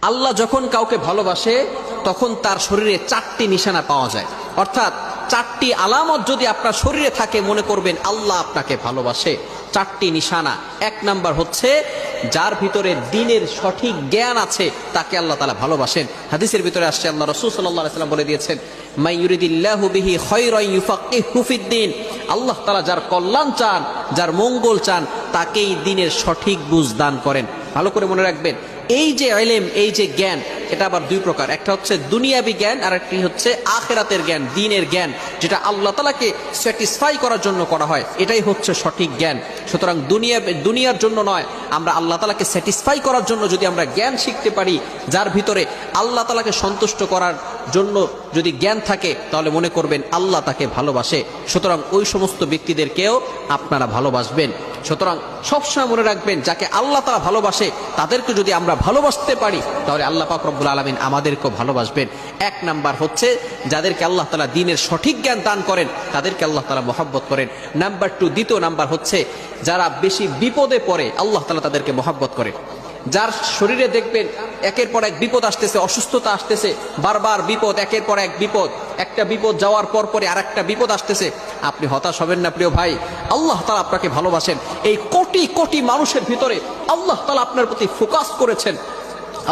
আল্লাহ যখন কাউকে ভালোবাসে তখন তার শরীরে 4টি নিশানা পাওয়া যায়, অর্থাৎ 4টি আলামত যদি আপনার শরীরে থাকে মনে করবেন আল্লাহ আপনাকে ভালোবাসে। 4টি নিশানা। 1 নাম্বার হচ্ছে যার ভিতরে দ্বীনের সঠিক জ্ঞান আছে তাকে আল্লাহ তাআলা ভালোবাসেন। হাদিসের ভিতরে আসছে আল্লাহ রাসূল সাল্লাল্লাহু আলাইহি ওয়াসাল্লাম বলে দিয়েছেন, মান ইউরিদিল্লাহু বিহি খায়রান ইউফাক্কিহু ফিদ্দীন। আল্লাহ তাআলা যার কল্যাণ চান, যার মঙ্গল চান, তাকেই দ্বীনের সঠিক বুঝ দান করেন। ভালো করে মনে রাখবেন, এই যে ইলম, এই যে জ্ঞান, এটা আবার 2 প্রকার। একটা হচ্ছে দুনিয়াবি জ্ঞান আর একটি হচ্ছে আখিরাতের জ্ঞান, দ্বীনের জ্ঞান, যেটা আল্লাহ তাআলাকে স্যাটিসফাই করার জন্য করা হয়, এটাই হচ্ছে সঠিক জ্ঞান। সুতরাং দুনিয়ার জন্য নয়, আমরা আল্লাহ তাআলাকে স্যাটিসফাই করার জন্য যদি আমরা জ্ঞান শিখতে পারি, যার ভিতরে আল্লাহ তাআলাকে সন্তুষ্ট করার জন্য যদি জ্ঞান থাকে, তাহলে মনে করবেন আল্লাহ তাকে ভালোবাসে। সুতরাং ওই সমস্ত ব্যক্তিদেরকেও আপনারা ভালোবাসবেন। সুতরাং সবসময় মনে রাখবেন, যাকে আল্লাহ তাআলা ভালোবাসে তাদেরকে যদি আমরা ভালোবাসতে পারি, তাহলে আল্লাহ পাক রব্বুল আলামিন আমাদেরকেও ভালোবাসবেন। 1 নাম্বার হচ্ছে যাদেরকে আল্লাহ তাআলা দ্বীনের সঠিক জ্ঞান দান করেন তাদেরকে আল্লাহ তাআলা মহব্বত করেন। নাম্বার 2, দ্বিতীয় নাম্বার হচ্ছে যারা বেশি বিপদে পড়ে আল্লাহ তাআলা তাদেরকে মহব্বত করেন। যার শরীরে দেখবেন একের পর এক বিপদ আসতেছে, অসুস্থতা আসতেছে, বারবার বিপদ, একের পর এক বিপদ, একটা বিপদ যাওয়ার পর পরে আরেকটা বিপদ আসতেছে, আপনি হতাশ হবেন না প্রিয় ভাই। আল্লাহ তাআলা আপনাকে ভালোবাসেন। এই কোটি কোটি মানুষের ভিতরে আল্লাহ তাআলা আপনার প্রতি ফোকাস করেছেন,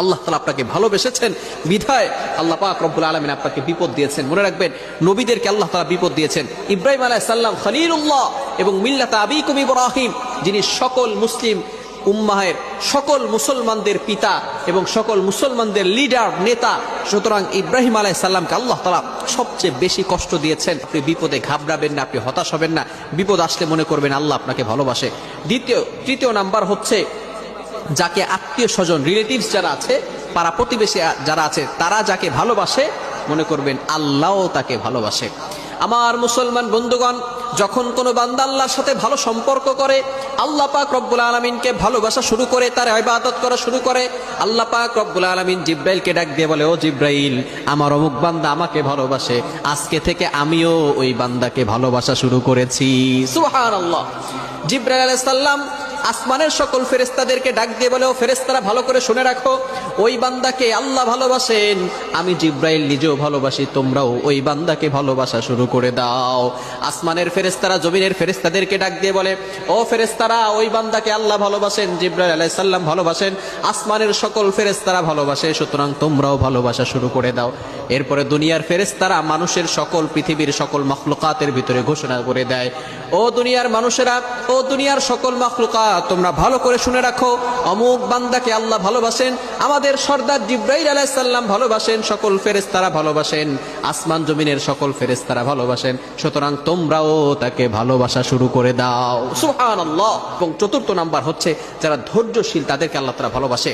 আল্লাহ তাআলা আপনাকে ভালোবেসেছেন, বিধায় আল্লাহ পাক রব্বুল আলামিন আপনাকে বিপদ দিয়েছেন। মনে রাখবেন, নবীদেরকে আল্লাহ তাআলা বিপদ দিয়েছেন। ইব্রাহিম আলাইহিস সালাম খলিলুল্লাহ এবং মিল্লাতা আবিকুম ইব্রাহিম, যিনি সকল মুসলিম উম্মাহের, সকল মুসলমানদের পিতা এবং সকল মুসলমানদের লিডার, নেতা। সুতরাং ইব্রাহিম আলাইহিস সালামকে আল্লাহ তাআলা সবচেয়ে বেশি কষ্ট দিয়েছেন। আপনি বিপদে ঘাবড়াবেন না, আপনি হতাশ হবেন না। বিপদ আসলে মনে করবেন আল্লাহ আপনাকে ভালোবাসে। তৃতীয় নাম্বার হচ্ছে যাকে আত্মীয় স্বজন, রিলেটিভস যারা আছে, পাড়া প্রতিবেশী যারা আছে, তারা যাকে ভালোবাসে মনে করবেন আল্লাহও তাকে ভালোবাসে। আমার মুসলমান বন্ধুগণ, যখন কোনো বান্দা আল্লাহর সাথে ভালো সম্পর্ক করে, আল্লাহ পাক রব্বুল আলামিনকে ভালোবাসা শুরু করে, তার ইবাদত করা শুরু করে, আল্লাহ পাক রব্বুল আলামিন জিব্রাইলকে ডাক দিয়ে বলে, ও জিব্রাইল, আমার অমুক বান্দা আমাকে ভালোবাসে, আজকে থেকে আমিও ওই বান্দাকে ভালোবাসা শুরু করেছি। সুবহানাল্লাহ। জিব্রাইল আলাইহিস সালাম আসমানের সকল ফেরেশতাদেরকে ডাক দিয়ে বলে, ও ফেরেশতারা ভালো করে শুনে রাখো, ওই বান্দাকে আল্লাহ ভালোবাসেন, আমি জিব্রাইল নিজেও ভালোবাসি, তোমরাও ওই বান্দাকে ভালোবাসা শুরু করে দাও। আসমানের ফেরেশতারা জমিনের ফেরেশতাদেরকে ডাক দিয়ে বলে, ও ফেরেশতারা, ওই বান্দাকে আল্লাহ ভালোবাসেন, জিব্রাইল আলাইহিস সালাম ভালোবাসেন, আসমানের সকল ফেরেশতারা ভালোবাসে, সুতরাং তোমরাও ভালোবাসা শুরু করে দাও। এরপরে দুনিয়ার ফেরেশতারা মানুষের সকল, পৃথিবীর সকল মাখলুকাতের ভিতরে ঘোষণা করে দেয়, ও দুনিয়ার মানুষেরা, ও দুনিয়ার সকল মাখলুকাত, তোমরা ভালো করে শুনে রাখো, অমুক বান্দাকে আল্লাহ ভালোবাসেন, আমাদের সর্দার জিব্রাইল আলাইহিস সালাম ভালোবাসেন, সকল ফেরেশতারা ভালোবাসেন, আসমান জমিনের সকল ফেরেশতারা ভালোবাসেন, সুতরাং তোমরাও তাকে ভালোবাসা শুরু করে দাও। সুবহানাল্লাহ। এবং 4র্থ নাম্বার হচ্ছে যারা ধৈর্যশীল, তাদেরকে আল্লাহ তাআলা ভালোবাসে।